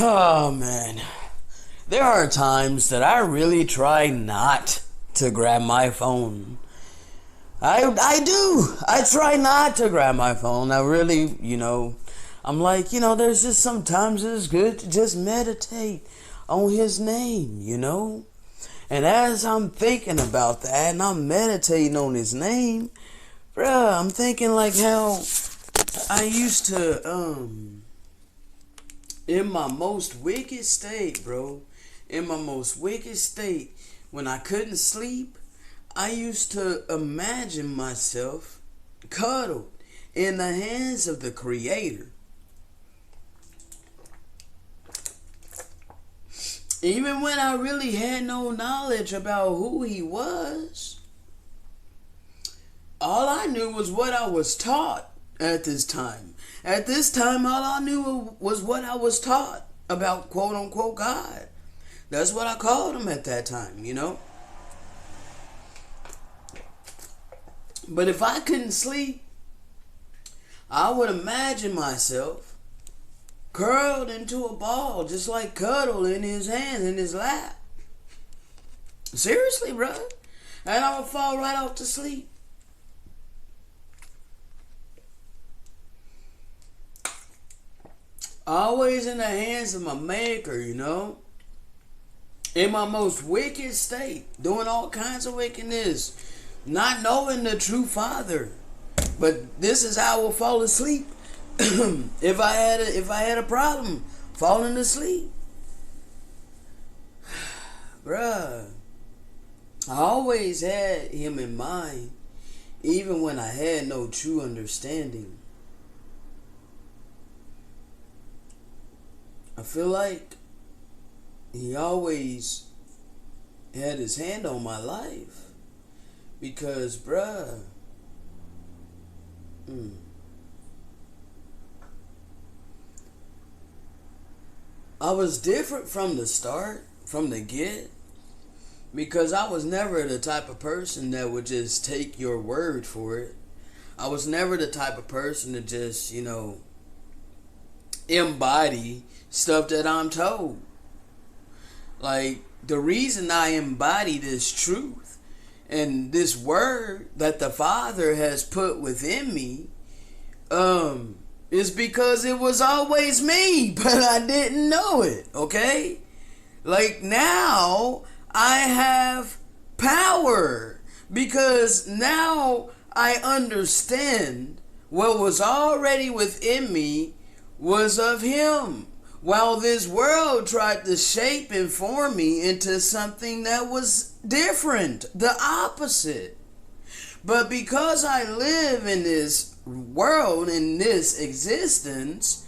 Oh man, there are times that I really try not to grab my phone. I do. I try not to grab my phone. I really, I'm like, there's just sometimes it's good to just meditate on his name. And as I'm thinking about that and I'm meditating on his name, bruh, I'm thinking like how I used to, in my most wicked state, bro, in my most wicked state, when I couldn't sleep, I used to imagine myself cuddled in the hands of the Creator. Even when I really had no knowledge about who He was, all I knew was what I was taught at this time. At this time, all I knew was what I was taught about quote unquote God. That's what I called Him at that time. But if I couldn't sleep, I would imagine myself curled into a ball, just like cuddle in His hands, in His lap. Seriously, bro. And I would fall right off to sleep. Always in the hands of my Maker, In my most wicked state, doing all kinds of wickedness, not knowing the true Father. But this is how I will fall asleep. if I had a problem falling asleep. Bruh, I always had Him in mind, even when I had no true understanding. I feel like He always had His hand on my life. Because, bruh, I was different from the start, from the get, because I was never the type of person that would just take your word for it. I was never the type of person to just, embody stuff that I'm told. Like, the reason I embody this truth and this word that the Father has put within me, is because it was always me, but I didn't know it, okay? Like, now I have power because now I understand what was already within me was of Him, while this world tried to shape and form me into something that was different, the opposite. But because I live in this world, in this existence,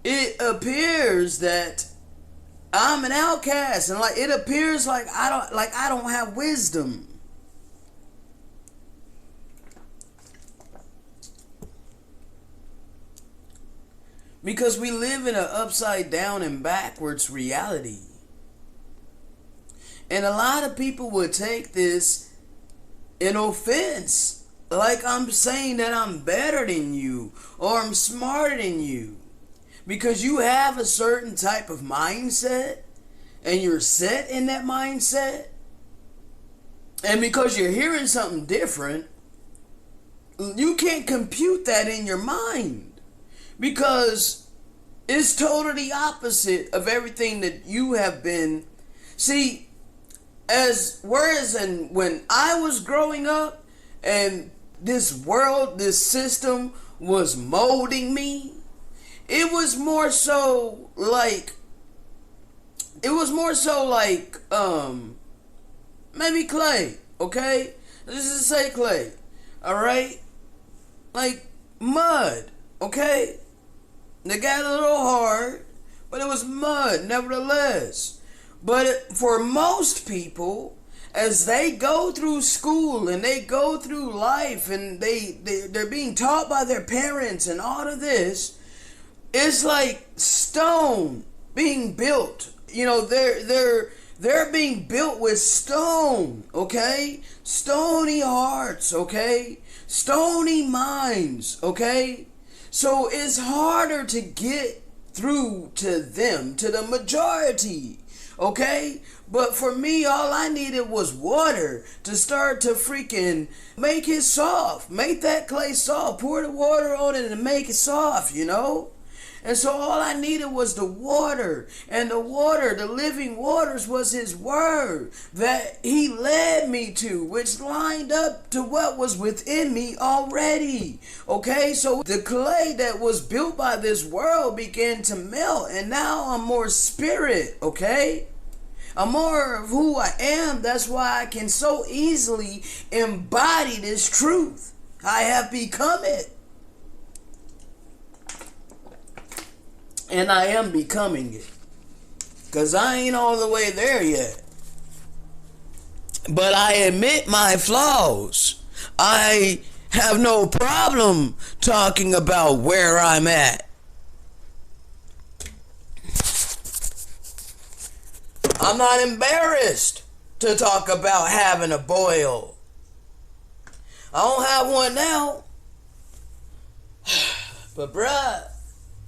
it appears that I'm an outcast, and it appears like I don't have wisdom. Because we live in an upside down and backwards reality. And a lot of people would take this in offense. Like I'm saying that I'm better than you or I'm smarter than you. Because you have a certain type of mindset and you're set in that mindset. And because you're hearing something different, you can't compute that in your mind. Because it's totally opposite of everything that you have been. See, when I was growing up and this world, this system was molding me, it was more so like maybe clay, okay? Let's just say clay, alright? Like mud, okay? They got a little hard, but it was mud nevertheless. But for most people, as they go through school and they go through life and they're being taught by their parents and all of this, it's like stone being built. They're being built with stone, okay? Stony hearts, okay? Stony minds, okay? So it's harder to get through to them, to the majority. Okay? But for me, all I needed was water to start to freaking make it soft. Make that clay soft. Pour the water on it and make it soft, you know? And so all I needed was the water. And the water, the living waters, was his word that he led me to, which lined up to what was within me already. Okay, so the clay that was built by this world began to melt. And now I'm more spirit, okay? I'm more of who I am. That's why I can so easily embody this truth. I have become it. And I am becoming it. Because I ain't all the way there yet. But I admit my flaws. I have no problem talking about where I'm at. I'm not embarrassed to talk about having a boil. I don't have one now. But bruh,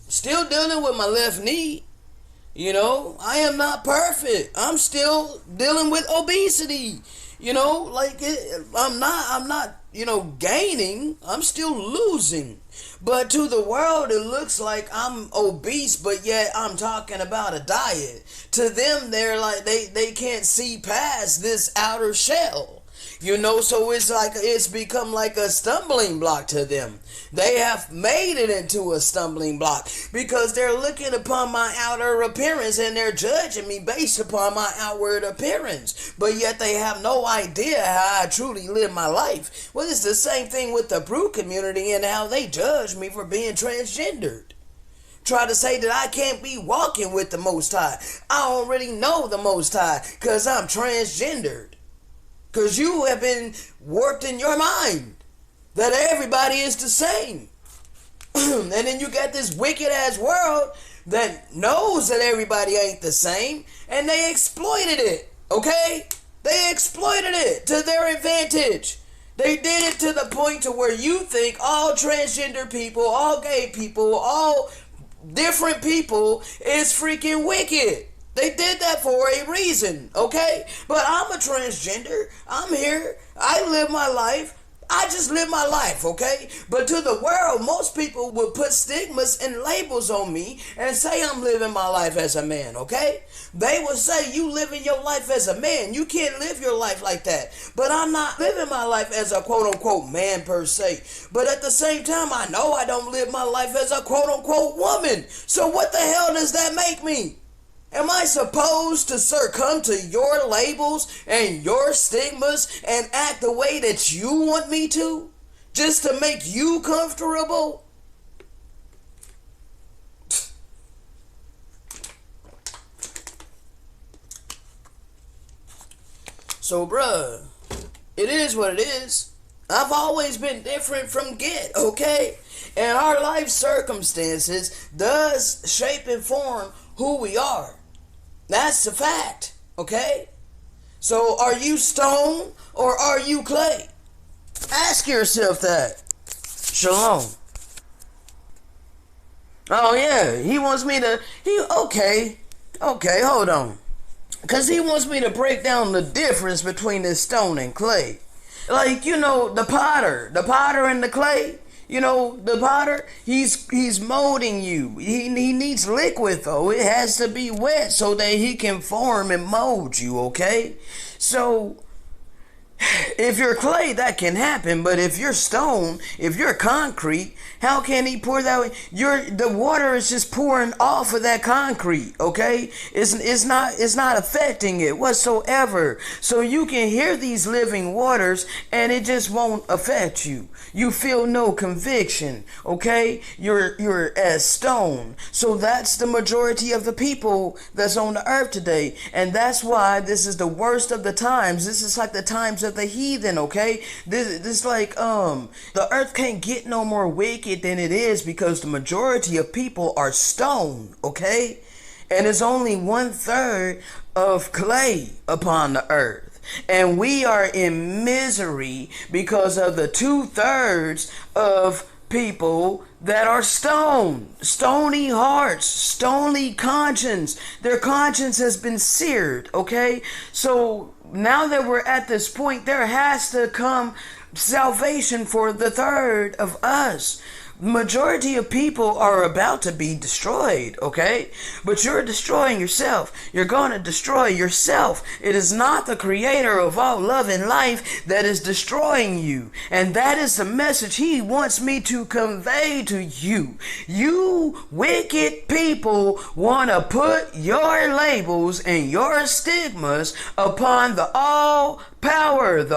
still dealing with my left knee. You know, I am not perfect. I'm still dealing with obesity. You know, like I'm not, gaining. I'm still losing. But to the world, it looks like I'm obese, but yet I'm talking about a diet. To them, they're like, they can't see past this outer shell. You know, so it's become like a stumbling block to them. They have made it into a stumbling block because they're looking upon my outer appearance and they're judging me based upon my outward appearance. But yet they have no idea how I truly live my life. Well, it's the same thing with the Brew community and how they judge me for being transgendered. Try to say that I can't be walking with the Most High. I already know the Most High because I'm transgendered. Because you have been warped in your mind that everybody is the same. And then you got this wicked ass world that knows that everybody ain't the same, and they exploited it, okay? They exploited it to their advantage. They did it to the point to where you think all transgender people, all gay people, all different people is freaking wicked. They did that for a reason, okay? But I'm a transgender. I'm here. I live my life. I just live my life, okay? But to the world, most people would put stigmas and labels on me and say I'm living my life as a man, okay? They would say you living your life as a man. You can't live your life like that. But I'm not living my life as a quote-unquote man per se. But at the same time, I know I don't live my life as a quote-unquote woman. So what the hell does that make me? Am I supposed to succumb to your labels and your stigmas and act the way that you want me to? Just to make you comfortable? So bruh, it is what it is. I've always been different from Get, okay? And our life circumstances does shape and form who we are. That's the fact, okay? So are you stone or are you clay? Ask yourself that. Shalom. Oh yeah, he wants me to, okay, hold on. Because he wants me to break down the difference between this stone and clay. Like, the potter and the clay. The potter, he's molding you. He needs liquid, though. It has to be wet so that he can form and mold you, okay? So, if you're clay, that can happen. But if you're stone, if you're concrete, how can he pour that way? The water is just pouring off of that concrete, okay? It's not affecting it whatsoever. So you can hear these living waters and it just won't affect you. You feel no conviction, okay? You're as stone. So that's the majority of the people that's on the earth today. And that's why this is the worst of the times. This is like the times of the heathen, okay? This like the earth can't get no more wicked than it is because the majority of people are stone, okay? And it's only 1/3 of clay upon the earth. And we are in misery because of the 2/3 of people that are stony hearts, stony conscience. Their conscience has been seared, okay? So now that we're at this point, there has to come salvation for the third of us. Majority of people are about to be destroyed, okay? But you're destroying yourself. You're going to destroy yourself. It is not the creator of all love and life that is destroying you. And that is the message he wants me to convey to you. You wicked people want to put your labels and your stigmas upon the all power of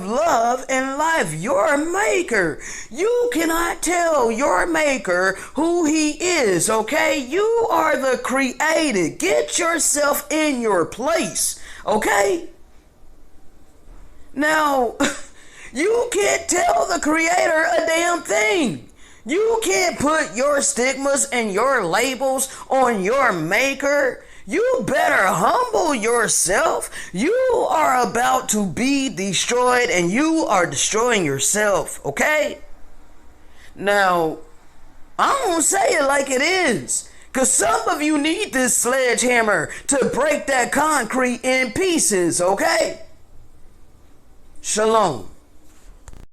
love and life, your maker. You cannot tell your maker who he is, okay? You are the created. Get yourself in your place, okay? Now, you can't tell the creator a damn thing. You can't put your stigmas and your labels on your maker. You better humble yourself. You are about to be destroyed and you are destroying yourself, okay? Now, I'm gonna say it like it is, because some of you need this sledgehammer to break that concrete in pieces, okay? Shalom.